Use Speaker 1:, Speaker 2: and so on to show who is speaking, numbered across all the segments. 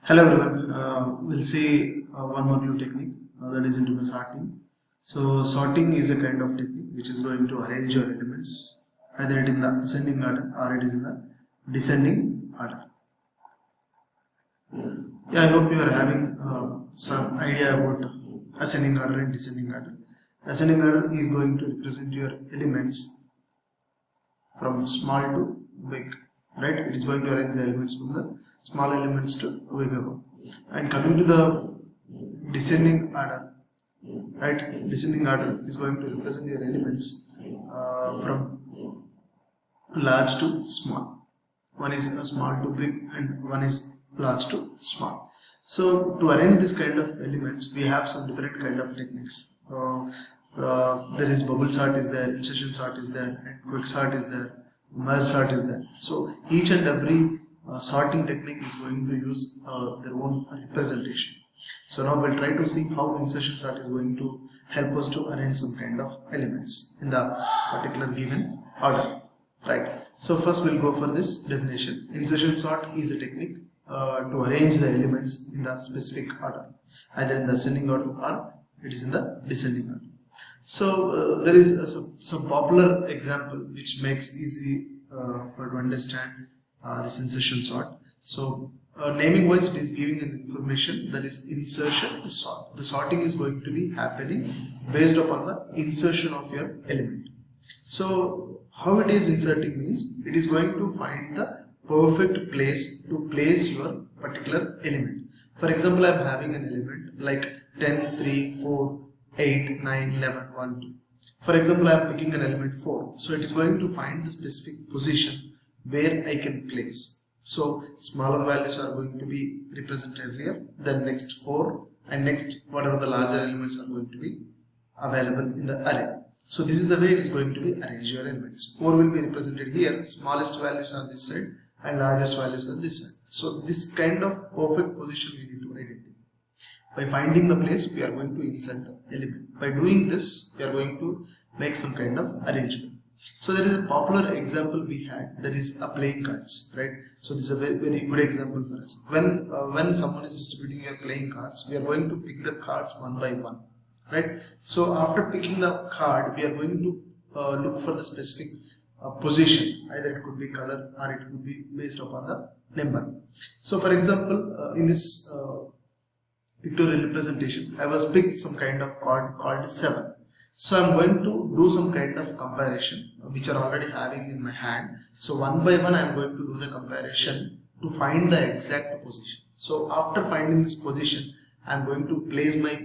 Speaker 1: Hello everyone, we'll see one more new technique that is into the sorting. So sorting is a kind of technique which is going to arrange your elements either it in the ascending order or it is in the descending order. Yeah, I hope you are having some idea about ascending order and descending order. Ascending order is going to represent your elements from small to big, right? It is going to arrange the elements from the small elements to bigger. And coming to the descending order, right? Descending order is going to represent your elements from large to small. One is small to big and one is large to small. So to arrange this kind of elements, we have some different kind of techniques. There is bubble sort is there, insertion sort is there, and quick sort is there, merge sort is there. So each and every sorting technique is going to use their own representation. So now we'll try to see how insertion sort is going to help us to arrange some kind of elements in the particular given order, right? So first we'll go for this definition. Insertion sort is a technique to arrange the elements in the specific order, either in the ascending order or it is in the descending order. So there is some popular example which makes easy for to understand this insertion sort. So naming wise it is giving an information that is insertion sort. The sorting is going to be happening based upon the insertion of your element. So how it is inserting means it is going to find the perfect place to place your particular element. For example, I am having an element like 10, 3, 4, 8, 9, 11, 1, 2. For example, I am picking an element 4. So it is going to find the specific position where I can place. So smaller values are going to be represented here, then next 4 and next whatever the larger elements are going to be available in the array. So this is the way it is going to be arranged your elements. 4 will be represented here, smallest values are this side and largest values are this side. So this kind of perfect position we need to identify. By finding the place, we are going to insert the element. By doing this, we are going to make some kind of arrangement. So there is a popular example we had, that is playing cards, right? So this is a very good example for us. When someone is distributing your playing cards, we are going to pick the cards one by one, right? So after picking the card, we are going to look for the specific position. Either it could be color or it could be based upon the number. So for example, in this pictorial representation, I was picked some kind of card called 7. So I am going to do some kind of comparison which are already having in my hand. So one by one I am going to do the comparison to find the exact position. So after finding this position, I am going to place my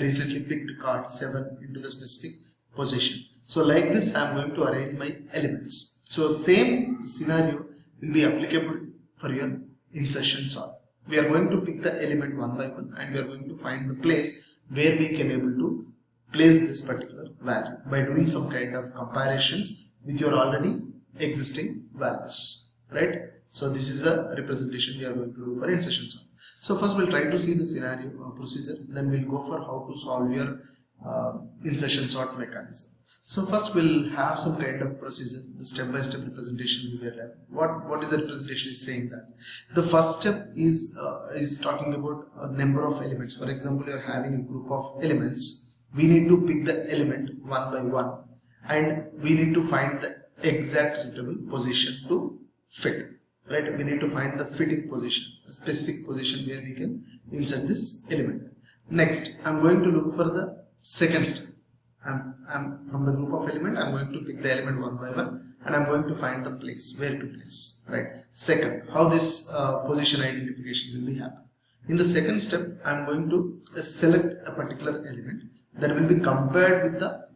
Speaker 1: recently picked card 7 into the specific position. So like this I am going to arrange my elements. So same scenario will be applicable for your insertion sort. We are going to pick the element one by one and we are going to find the place where we can able to place this particular value by doing some kind of comparisons with your already existing values, right? So this is a representation we are going to do for insertion sort. So first we'll try to see the scenario procedure, then we'll go for how to solve your insertion sort mechanism. So first we'll have some kind of procedure, the step-by-step representation we will have. What is the representation is saying that the first step is talking about a number of elements. For example, you are having a group of elements. We need to pick the element one by one and we need to find the exact suitable position to fit, right? We need to find the fitting position, a specific position where we can insert this element. Next, I'm going to look for the second step. I'm from the group of element, I'm going to pick the element one by one and I'm going to find the place, where to place, right? Second, how this position identification will be happen. In the second step, I'm going to select a particular element that will be compared with the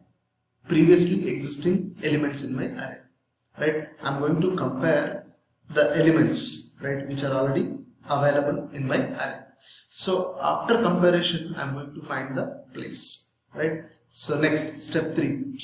Speaker 1: previously existing elements in my array, right? I'm going to compare the elements, right, which are already available in my array. So after comparison, I'm going to find the place, right? So next, step 3.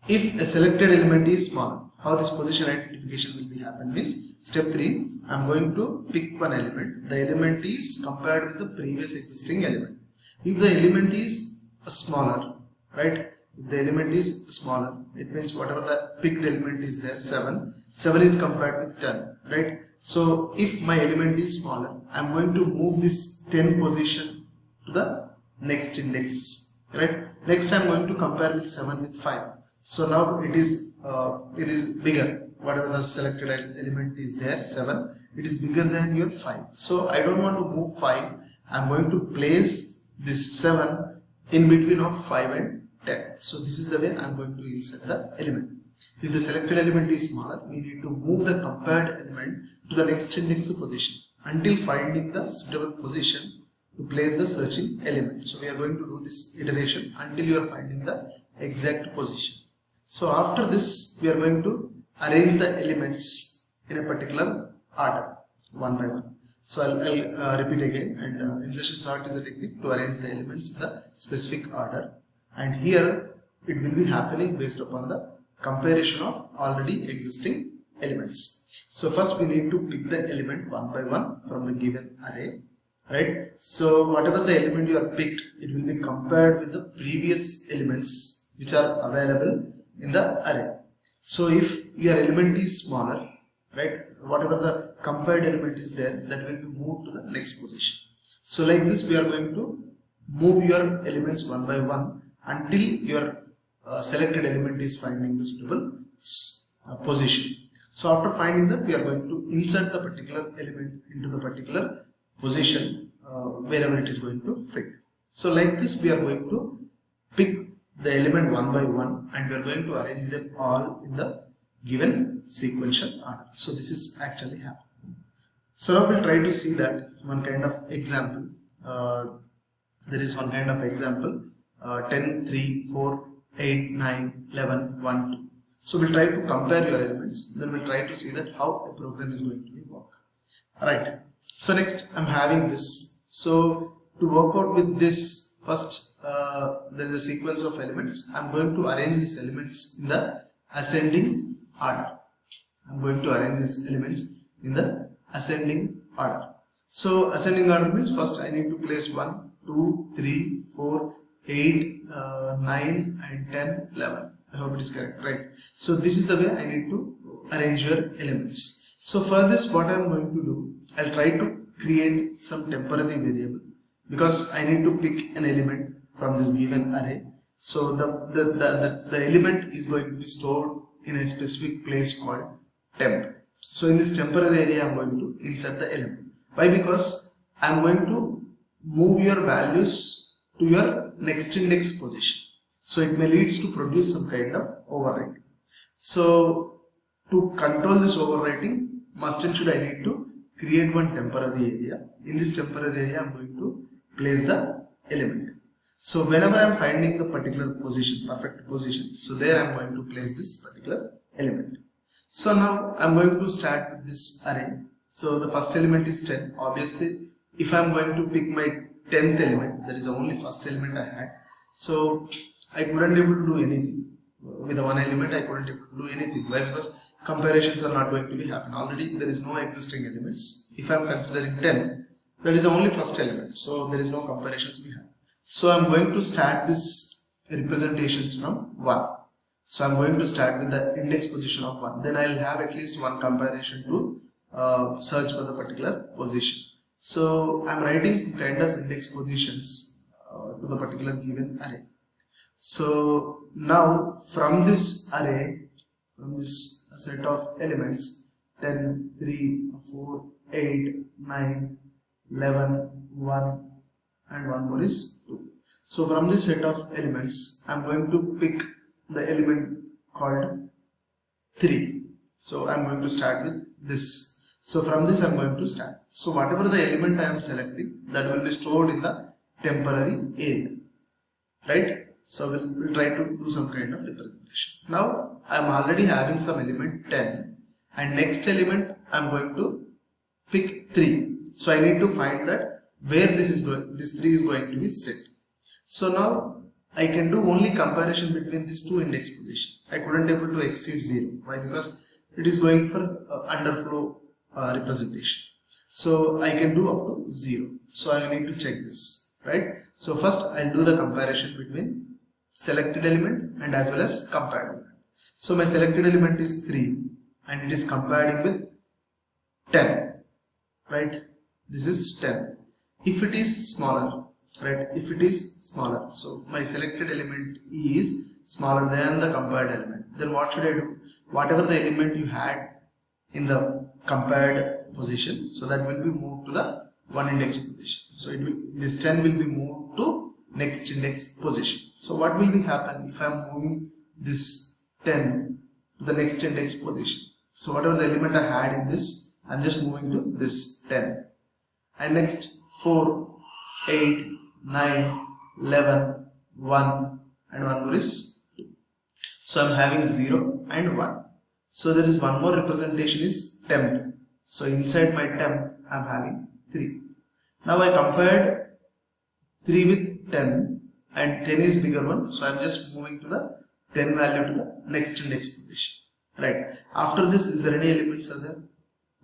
Speaker 1: If a selected element is small, how this position identification will be happen means, step 3, I'm going to pick one element. The element is compared with the previous existing element. If the element is smaller, right? If the element is smaller, it means whatever the picked element is there, 7. 7 is compared with 10, right? So if my element is smaller, I'm going to move this 10 position to the next index, right? Next I'm going to compare with 7 with 5. So now it is bigger. Whatever the selected element is there, 7, it is bigger than your 5. So I don't want to move 5. I'm going to place this 7 in between of 5 and 10. So this is the way I'm going to insert the element. If the selected element is smaller, we need to move the compared element to the next index position until finding the suitable position to place the searching element. So we are going to do this iteration until you are finding the exact position. So after this, we are going to arrange the elements in a particular order, one by one. So I'll repeat again, and insertion sort is a technique to arrange the elements in the specific order, and here it will be happening based upon the comparison of already existing elements. So first we need to pick the element one by one from the given array, right? So whatever the element you are picked, it will be compared with the previous elements which are available in the array. So if your element is smaller, right, whatever the compared element is there, that will be moved to the next position. So like this we are going to move your elements one by one until your selected element is finding the suitable position. So after finding that, we are going to insert the particular element into the particular position wherever it is going to fit. So like this we are going to pick the element one by one, and we are going to arrange them all in the given sequential order. So this is actually happening. So now we'll try to see that one kind of example. There is one kind of example, 10, 3, 4, 8, 9, 11, 1, 2. So we'll try to compare your elements, then we'll try to see that how a program is going to be work. Alright, so next I'm having this. So to work out with this, first there is a sequence of elements. I'm going to arrange these elements in the ascending order. I'm going to arrange these elements in the ascending order. So ascending order means first I need to place 1, 2, 3, 4, 8, 9 and 10, 11. I hope it is correct, right? So this is the way I need to arrange your elements. So for this, what I am going to do, I'll try to create some temporary variable because I need to pick an element from this given array. So the element is going to be stored in a specific place called temp. So in this temporary area, I am going to insert the element. Why? Because I am going to move your values to your next index position. So it may leads to produce some kind of overwriting. So to control this overwriting, must and should I need to create one temporary area. In this temporary area, I am going to place the element. So whenever I am finding the particular position, perfect position, so there I am going to place this particular element. So now I am going to start with this array. So the first element is 10. Obviously, if I am going to pick my 10th element, that is the only first element I had. So I couldn't able to do anything. With the one element, I couldn't able to do anything. Why? Because comparisons are not going to be happen. Already there is no existing elements. If I am considering 10, that is the only first element. So there is no comparisons we have. So I am going to start this representations from 1. So I am going to start with the index position of 1. Then I will have at least one comparison to search for the particular position. So I am writing some kind of index positions to the particular given array. So now from this array, from this set of elements, 10, 3, 4, 8, 9, 11, 1 and one more is 2. So from this set of elements, I am going to pick the element called 3. So I am going to start with this. So from this I am going to start. So whatever the element I am selecting, that will be stored in the temporary area, right? So we'll try to do some kind of representation. Now I am already having some element 10, and next element I am going to pick 3. So I need to find that where this is going, this 3 is going to be set. So now I can do only comparison between these two index positions. I couldn't able to exceed 0. Why? Because it is going for underflow representation. So I can do up to 0. So I need to check this, right? So first I'll do the comparison between selected element and as well as compared element. So my selected element is 3 and it is comparing with 10, right? This is 10. If it is smaller, right? If it is smaller, so my selected element is smaller than the compared element, then what should I do? Whatever the element you had in the compared position, so that will be moved to the one index position. So it will, this 10 will be moved to next index position. So what will be happen if I am moving this 10 to the next index position? So whatever the element I had in this, I am just moving to this 10. And next 4, 8, 9, 11, 1 and one more is 2. So I am having 0 and 1. So there is one more representation is temp. So inside my temp I am having 3. Now I compared 3 with 10 and 10 is bigger one. So I am just moving to the 10 value to the next index position. Right. After this, is there any elements are there?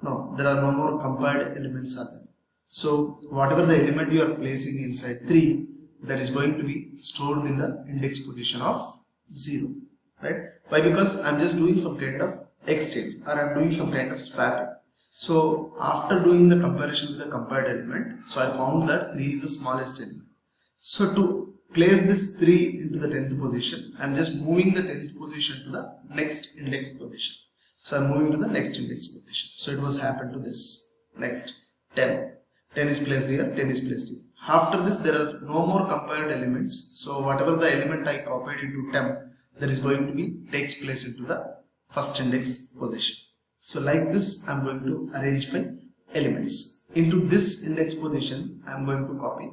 Speaker 1: No, there are no more compared elements are there. So whatever the element you are placing inside 3, that is going to be stored in the index position of 0. Right? Why? Because I am just doing some kind of exchange, or I am doing some kind of swapping. So after doing the comparison with the compared element, so I found that 3 is the smallest element. So to place this 3 into the 10th position, I am just moving the 10th position to the next index position. So I am moving to the next index position. So it was happened to this. Next 10. 10 is placed here, 10 is placed here. After this, there are no more compared elements. So whatever the element I copied into temp, that is going to be takes place into the first index position. So like this, I am going to arrange my elements. Into this index position, I am going to copy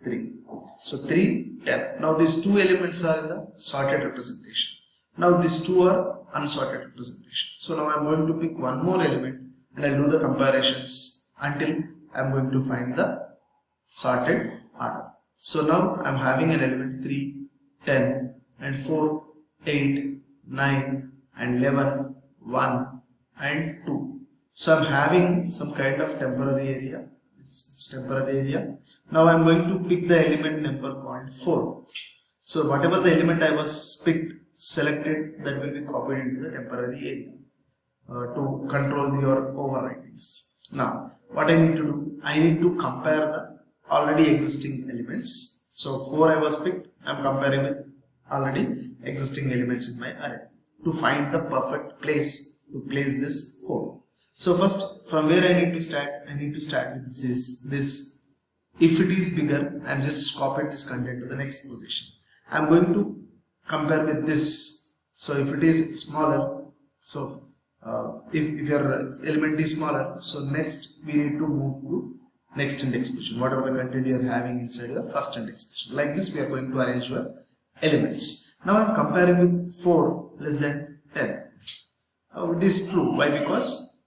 Speaker 1: 3. So 3, 10. Now these two elements are in the sorted representation. Now these two are unsorted representation. So now I am going to pick one more element and I will do the comparisons until I am going to find the sorted order. So now I am having an element 3, 10 and 4, 8, 9 and 11, 1 and 2. So I am having some kind of temporary area. It's temporary area. Now I am going to pick the element number called 4. So whatever the element I was selected, that will be copied into the temporary area to control your overwritings. Now what I need to do, I need to compare the already existing elements. So 4 I was picked, I am comparing with already existing elements in my array to find the perfect place to place this 4. So first, from where I need to start? I need to start with this. If it is bigger, I am just copied this content to the next position. I am going to compare with this. So if it is smaller, so if your element is smaller, so next we need to move to next index position, whatever the content you are having inside the first index position. Like this, we are going to arrange your elements. Now I am comparing with 4 less than 10. It is true. Why? Because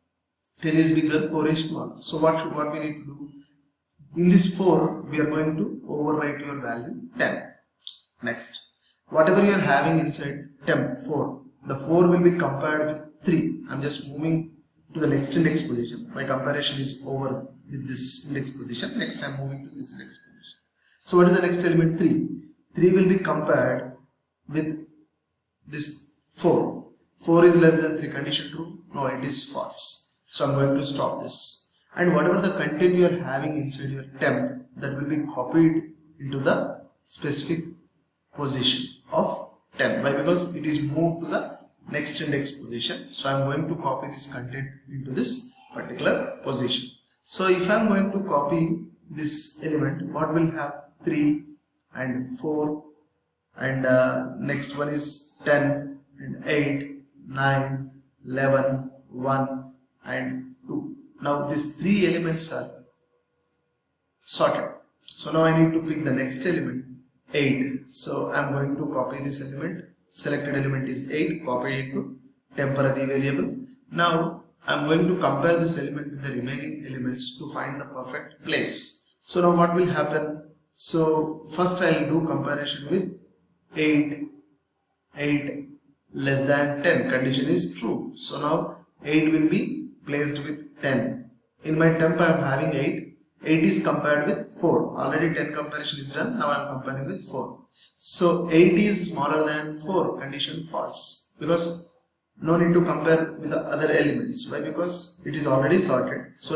Speaker 1: 10 is bigger, 4 is smaller. So what we need to do? In this 4, we are going to overwrite your value 10. Next, whatever you are having inside temp 4, the 4 will be compared with 3. I am just moving to the next index position. My comparison is over with this index position. Next, I am moving to this index position. So what is the next element? 3. 3 will be compared with this 4. 4 is less than 3. Condition true? No, it is false. So I am going to stop this. And whatever the content you are having inside your temp, that will be copied into the specific position of 10. Why? Because it is moved to the next index position. So I am going to copy this content into this particular position. So if I am going to copy this element, what will have? 3 and 4 and next one is 10 and 8, 9, 11, 1 and 2. Now these 3 elements are sorted. So now I need to pick the next element 8. So I am going to copy this element. Selected element is 8, copy into temporary variable. Now I am going to compare this element with the remaining elements to find the perfect place. So now what will happen? So first I will do comparison with 8 less than 10. Condition is true. So now 8 will be placed with 10. In my temp I am having 8. 8 is compared with 4. Already 10 comparison is done. Now I am comparing with 4. So 8 is smaller than 4. Condition false. Because no need to compare with the other elements. Why? Because it is already sorted. So